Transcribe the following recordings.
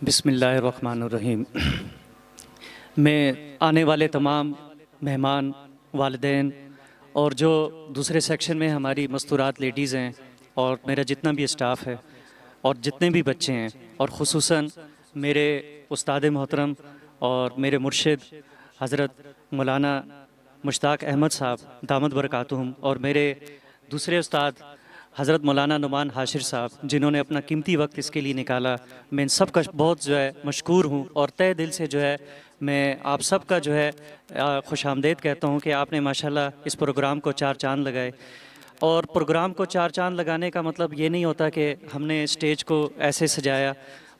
بسم اللہ الرحمن الرحیم۔ میں آنے والے تمام مہمان، والدین اور جو دوسرے سیکشن میں ہماری مستورات لیڈیز ہیں اور میرا جتنا بھی اسٹاف ہے اور جتنے بھی بچے ہیں، اور خصوصاً میرے استاد محترم اور میرے مرشد حضرت مولانا مشتاق احمد صاحب دامت برکاتہم، اور میرے دوسرے استاد حضرت مولانا نعمان حاشر صاحب جنہوں نے اپنا قیمتی وقت اس کے لیے نکالا، میں ان سب کا بہت مشکور ہوں، اور تہہ دل سے میں آپ سب کا خوش آمدید کہتا ہوں کہ آپ نے ماشاءاللہ اس پروگرام کو چار چاند لگائے۔ اور پروگرام کو چار چاند لگانے کا مطلب یہ نہیں ہوتا کہ ہم نے اسٹیج کو ایسے سجایا،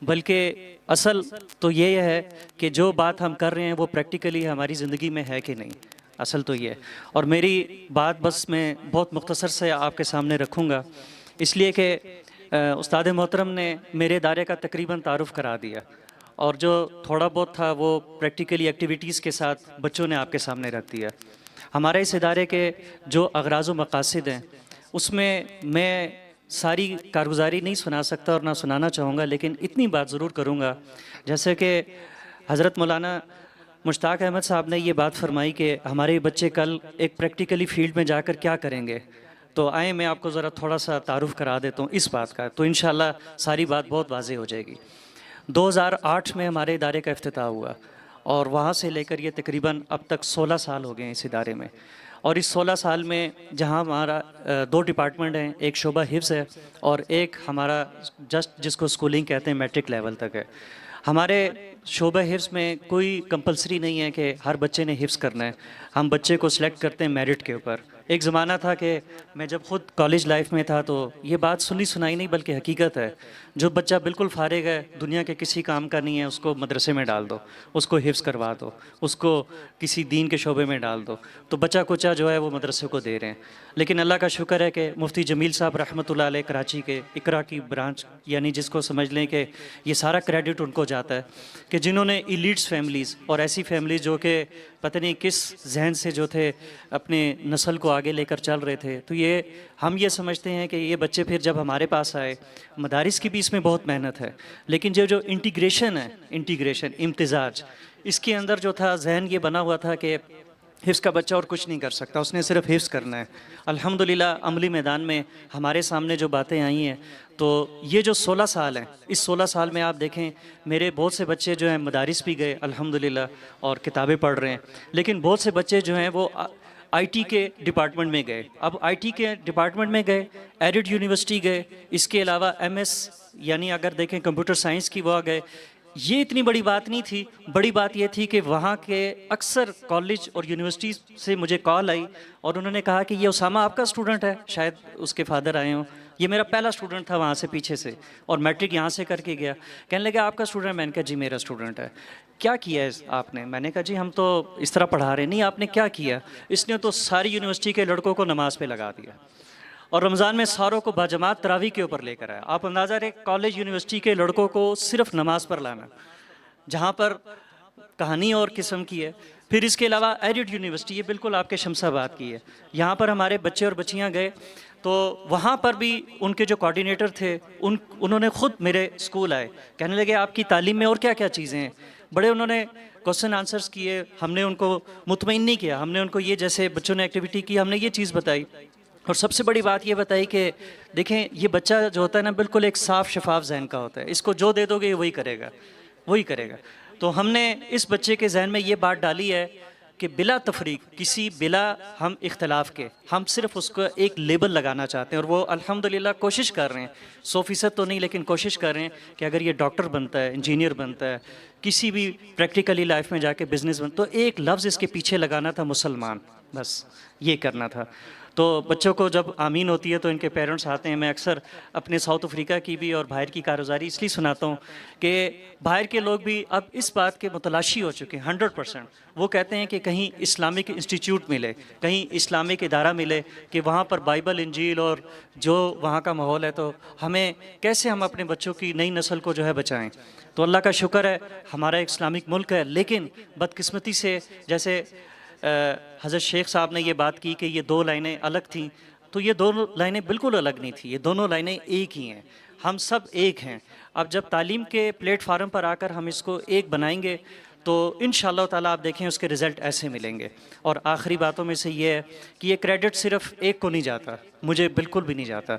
بلکہ اصل تو یہ ہے کہ جو بات ہم کر رہے ہیں وہ پریکٹیکلی ہماری زندگی میں ہے کہ نہیں، اصل تو یہ ہے۔ اور میری بات بس میں بہت مختصر سے آپ کے سامنے رکھوں گا، اس لیے کہ استاد محترم نے میرے ادارے کا تقریباً تعارف کرا دیا، اور جو تھوڑا بہت تھا وہ پریکٹیکلی ایکٹیویٹیز کے ساتھ بچوں نے آپ کے سامنے رکھ دیا۔ ہمارے اس ادارے کے جو اغراض و مقاصد ہیں اس میں ساری کارگزاری نہیں سنا سکتا اور نہ سنانا چاہوں گا، لیکن اتنی بات ضرور کروں گا جیسے کہ حضرت مولانا مشتاق احمد صاحب نے یہ بات فرمائی کہ ہمارے بچے کل ایک پریکٹیکلی فیلڈ میں جا کر کیا کریں گے، تو آئیں میں آپ کو ذرا تھوڑا سا تعارف کرا دیتا ہوں اس بات کا، تو انشاءاللہ ساری بات بہت واضح ہو جائے گی۔ 2008 میں ہمارے ادارے کا افتتاح ہوا، اور وہاں سے لے کر یہ تقریباً اب تک 16 سال ہو گئے ہیں اس ادارے میں۔ اور اس 16 سال میں جہاں ہمارا 2 ڈپارٹمنٹ ہیں، ایک شعبہ حفظ ہے اور ایک ہمارا جس کو سکولنگ کہتے ہیں میٹرک لیول تک ہے۔ ہمارے شعبہ حفظ میں کوئی کمپلسری نہیں ہے کہ ہر بچے نے حفظ کرنا ہے، ہم بچے کو سلیکٹ کرتے ہیں میرٹ کے اوپر۔ ایک زمانہ تھا کہ میں جب خود کالج لائف میں تھا تو یہ بات سنی سنائی نہیں بلکہ حقیقت ہے، جو بچہ بالکل فارغ ہے، دنیا کے کسی کام کا نہیں ہے، اس کو مدرسے میں ڈال دو، اس کو حفظ کروا دو، اس کو کسی دین کے شعبے میں ڈال دو، تو بچہ کچا وہ مدرسے کو دے رہے ہیں۔ لیکن اللہ کا شکر ہے کہ مفتی جمیل صاحب رحمۃ اللہ علیہ کراچی کے اقرا کی برانچ، یعنی جس کو سمجھ لیں کہ یہ سارا کریڈٹ ان کو جاتا ہے، کہ جنہوں نے ایلیٹس فیملیز اور ایسی فیملیز جو کہ پتہ نہیں کس ذہن سے جو تھے اپنے نسل کو آگے لے کر چل رہے تھے، تو ہم یہ سمجھتے ہیں کہ یہ بچے پھر جب ہمارے پاس آئے، مدارس کی بھی اس میں بہت محنت ہے، لیکن جو انٹیگریشن ہے، امتزاج، اس کے اندر جو تھا ذہن یہ بنا ہوا تھا کہ حفظ کا بچہ اور کچھ نہیں کر سکتا، اس نے صرف حفظ کرنا ہے۔ الحمدللہ عملی میدان میں ہمارے سامنے جو باتیں آئی ہیں، تو یہ جو 16 سال ہیں، اس 16 سال میں آپ دیکھیں میرے بہت سے بچے جو ہیں مدارس بھی گئے الحمدللہ اور کتابیں پڑھ رہے ہیں، لیکن بہت سے بچے جو ہیں وہ آئی ٹی کے ڈپارٹمنٹ میں گئے۔ اب آئی ٹی کے ڈپارٹمنٹ میں گئے، ایڈٹ یونیورسٹی گئے، اس کے علاوہ ایم ایس یعنی اگر دیکھیں کمپیوٹر سائنس کی وہ گئے۔ یہ اتنی بڑی بات نہیں تھی، بڑی بات یہ تھی کہ وہاں کے اکثر کالج اور یونیورسٹی سے مجھے کال آئی اور انہوں نے کہا کہ یہ اسامہ آپ کا اسٹوڈنٹ ہے، شاید اس کے فادر آئے ہوں، یہ میرا پہلا اسٹوڈنٹ تھا وہاں سے پیچھے سے، اور میٹرک یہاں سے کر کے گیا۔ کہنے لگا آپ کا اسٹوڈنٹ ہے، میں نے کہا جی میرا اسٹوڈنٹ ہے۔ کیا کیا ہے آپ نے؟ میں نے کہا جی ہم تو اس طرح پڑھا رہے نہیں، آپ نے کیا کیا؟ اس نے تو ساری یونیورسٹی کے لڑکوں کو نماز پہ لگا دیا، اور رمضان میں ساروں کو باجماعت تراویح کے اوپر لے کر آیا۔ آپ اندازہ رہے کالج یونیورسٹی کے لڑکوں کو صرف نماز پر لانا، جہاں پر کہانی اور قسم کی ہے۔ پھر اس کے علاوہ ایڈٹ یونیورسٹی، یہ بالکل آپ کے شمس آباد کی ہے، یہاں پر ہمارے بچے اور بچیاں گئے، تو وہاں پر بھی ان کے جو کوارڈینیٹر تھے انہوں نے خود میرے اسکول آئے، کہنے لگے آپ کی تعلیم میں اور کیا کیا چیزیں ہیں، بڑے انہوں نے کوسچن آنسرز کیے، ہم نے ان کو مطمئن نہیں کیا، ہم نے ان کو یہ جیسے بچوں نے ایکٹیویٹی کی ہم نے یہ چیز بتائی، اور سب سے بڑی بات یہ بتائی کہ دیکھیں یہ بچہ جو ہوتا ہے نا بالکل ایک صاف شفاف ذہن کا ہوتا ہے، اس کو جو دے دو گے وہی کرے گا۔ تو ہم نے اس بچے کے ذہن میں یہ بات ڈالی ہے کہ بلا تفریق، بلا ہم اختلاف کے، ہم صرف اس کو ایک لیبل لگانا چاہتے ہیں، اور وہ الحمدللہ کوشش کر رہے ہیں، 100% تو نہیں لیکن کوشش کر رہے ہیں کہ اگر یہ ڈاکٹر بنتا ہے، انجینئر بنتا ہے، کسی بھی پریکٹیکلی لائف میں جا کے بزنس بنتا، تو ایک لفظ اس کے پیچھے لگانا تھا مسلمان، بس یہ کرنا تھا۔ تو بچوں کو جب آمین ہوتی ہے تو ان کے پیرنٹس آتے ہیں، میں اکثر اپنے ساؤتھ افریقہ کی بھی اور باہر کی کارگزاری اس لیے سناتا ہوں کہ باہر کے لوگ بھی اب اس بات کے متلاشی ہو چکے ہیں 100%۔ وہ کہتے ہیں کہ کہیں اسلامک انسٹیٹیوٹ ملے، کہیں اسلامک ادارہ ملے کہ وہاں پر بائبل انجیل اور جو وہاں کا ماحول ہے، تو ہمیں کیسے ہم اپنے بچوں کی نئی نسل کو بچائیں۔ تو اللہ کا شکر ہے ہمارا ایک اسلامک ملک ہے، لیکن بدقسمتی سے جیسے حضرت شیخ صاحب نے یہ بات کی کہ یہ 2 لائنیں الگ تھیں، تو یہ 2 لائنیں بالکل الگ نہیں تھیں، یہ دونوں لائنیں ایک ہی ہیں۔ ہم سب ایک ہیں. اب جب تعلیم کے پلیٹ فارم پر آ کر ہم اس کو ایک بنائیں گے تو انشاءاللہ تعالیٰ آپ دیکھیں اس کے رزلٹ ایسے ملیں گے. اور آخری باتوں میں سے یہ ہے کہ یہ کریڈٹ صرف ایک کو نہیں جاتا, مجھے بالکل بھی نہیں جاتا,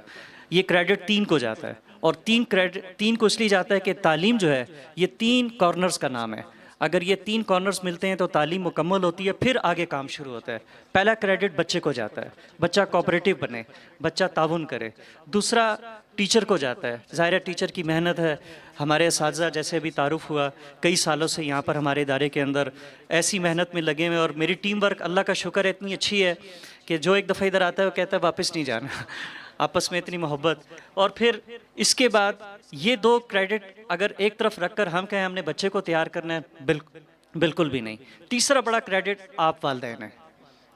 یہ کریڈٹ 3 کو جاتا ہے. اور 3 کو اس لیے جاتا ہے کہ تعلیم جو ہے یہ 3 کارنرز کا نام ہے. اگر یہ 3 کارنرز ملتے ہیں تو تعلیم مکمل ہوتی ہے, پھر آگے کام شروع ہوتا ہے. پہلا کریڈٹ بچے کو جاتا ہے, بچہ کوآپریٹیو بنے, بچہ تعاون کرے. دوسرا ٹیچر کو جاتا ہے, ظاہر ہے ٹیچر کی محنت ہے. ہمارے اساتذہ جیسے ابھی تعارف ہوا کئی سالوں سے یہاں پر ہمارے ادارے کے اندر ایسی محنت میں لگے ہوئے, اور میری ٹیم ورک اللہ کا شکر ہے اتنی اچھی ہے کہ جو ایک دفعہ ادھر آتا ہے وہ کہتا ہے واپس نہیں جانا. آپس میں اتنی محبت. اور پھر اس کے بعد یہ 2 کریڈٹ اگر ایک طرف رکھ کر ہم کہیں ہم نے بچے کو تیار کرنا ہے, بالکل بھی نہیں. تیسرا بڑا کریڈٹ آپ والدین ہیں.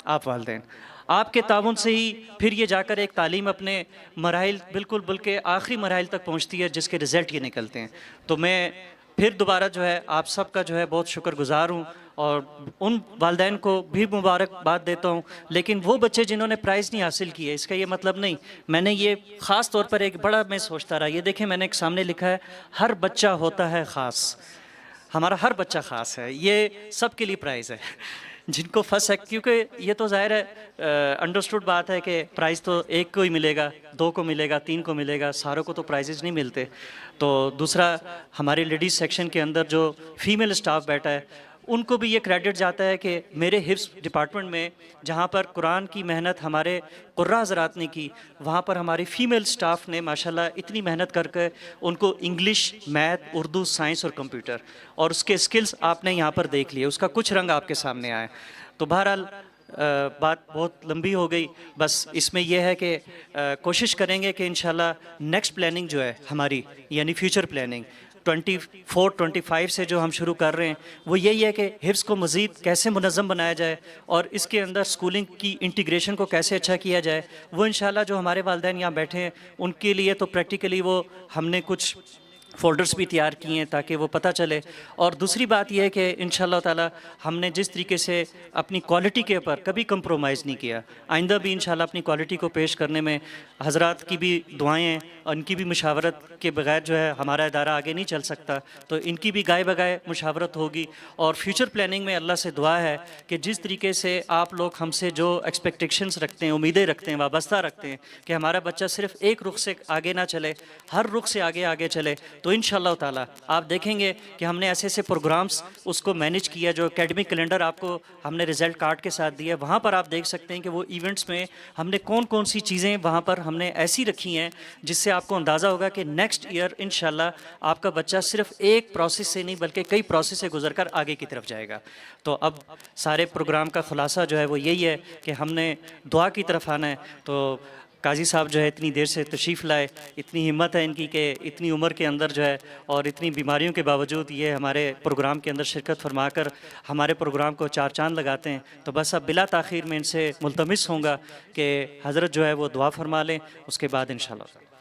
آپ والدین, آپ کے تعاون سے ہی پھر یہ جا کر ایک تعلیم اپنے مراحل بالکل بلکہ آخری مراحل تک پہنچتی ہے جس کے رزلٹ یہ نکلتے ہیں. تو میں پھر دوبارہ جو ہے آپ سب کا جو ہے بہت شکر گزار ہوں, اور ان والدین کو بھی مبارکباد دیتا ہوں. لیکن وہ بچے جنہوں نے پرائز نہیں حاصل کیے, اس کا یہ مطلب نہیں, میں نے یہ خاص طور پر ایک بڑا میں سوچتا رہا, یہ دیکھیں میں نے ایک سامنے لکھا ہے ہر بچہ ہوتا ہے خاص. ہمارا ہر بچہ خاص ہے, یہ سب کے لیے پرائز ہے جن کو فرسٹ ہے, کیونکہ یہ تو ظاہر ہے انڈرسٹوڈ بات ہے کہ پرائز تو ایک کو ہی ملے گا, 2 کو ملے گا, 3 کو ملے گا, ساروں کو تو پرائزز نہیں ملتے. تو دوسرا ہمارے لیڈیز سیکشن کے اندر جو فیمیل اسٹاف بیٹھا ہے ان کو بھی یہ کریڈٹ جاتا ہے کہ میرے حفظ ڈپارٹمنٹ میں جہاں پر قرآن کی محنت ہمارے قراء حضرات نے کی, وہاں پر ہماری فیمیل سٹاف نے ماشاءاللہ اتنی محنت کر کے ان کو انگلش, میتھ, اردو, سائنس اور کمپیوٹر, اور اس کے سکلز آپ نے یہاں پر دیکھ لیے, اس کا کچھ رنگ آپ کے سامنے آئے. تو بہرحال بات بہت لمبی ہو گئی, بس اس میں یہ ہے کہ کوشش کریں گے کہ انشاءاللہ نیکسٹ پلاننگ جو ہے ہماری یعنی فیوچر پلاننگ 24-25 سے جو ہم شروع کر رہے ہیں وہ یہی ہے کہ حفظ کو مزید کیسے منظم بنایا جائے اور اس کے اندر سکولنگ کی انٹیگریشن کو کیسے اچھا کیا جائے. وہ انشاءاللہ جو ہمارے والدین یہاں بیٹھے ہیں ان کے لیے تو پریکٹیکلی وہ ہم نے کچھ فولڈرز بھی تیار کیے ہیں تاکہ وہ پتہ چلے. اور دوسری بات یہ ہے کہ انشاءاللہ تعالی ہم نے جس طریقے سے اپنی کوالٹی کے اوپر کبھی کمپرومائز نہیں کیا, آئندہ بھی انشاءاللہ اپنی کوالٹی کو پیش کرنے میں حضرات کی بھی دعائیں ہیں, ان کی بھی مشاورت کے بغیر جو ہے ہمارا ادارہ آگے نہیں چل سکتا, تو ان کی بھی گائے بگائے مشاورت ہوگی. اور فیوچر پلاننگ میں اللہ سے دعا ہے کہ جس طریقے سے آپ لوگ ہم سے جو ایکسپیکٹیشنز رکھتے ہیں, امیدیں رکھتے ہیں, وابستہ رکھتے ہیں کہ ہمارا بچہ صرف ایک رخ سے آگے نہ چلے, ہر رخ سے آگے چلے, تو انشاءاللہ تعالی آپ دیکھیں گے کہ ہم نے ایسے ایسے پروگرامز اس کو مینیج کیا. جو اکیڈمک کیلنڈر آپ کو ہم نے رزلٹ کارڈ کے ساتھ دیا, وہاں پر آپ دیکھ سکتے ہیں کہ وہ ایونٹس میں ہم نے کون سی چیزیں وہاں پر ہم نے ایسی رکھی ہیں جس سے آپ کو اندازہ ہوگا کہ نیکسٹ ایئر انشاءاللہ آپ کا بچہ صرف ایک پروسیس سے نہیں بلکہ کئی پروسیس سے گزر کر آگے کی طرف جائے گا. تو اب سارے پروگرام کا خلاصہ جو ہے وہ یہی ہے کہ ہم نے دعا کی طرف آنا ہے. تو قاضی صاحب جو ہے اتنی دیر سے تشریف لائے, اتنی ہمت ہے ان کی کہ اتنی عمر کے اندر جو ہے اور اتنی بیماریوں کے باوجود یہ ہمارے پروگرام کے اندر شرکت فرما کر ہمارے پروگرام کو 4 چاند لگاتے ہیں. تو بس اب بلا تاخیر میں ان سے ملتمس ہوں گا کہ حضرت جو ہے وہ دعا فرما لیں, اس کے بعد انشاءاللہ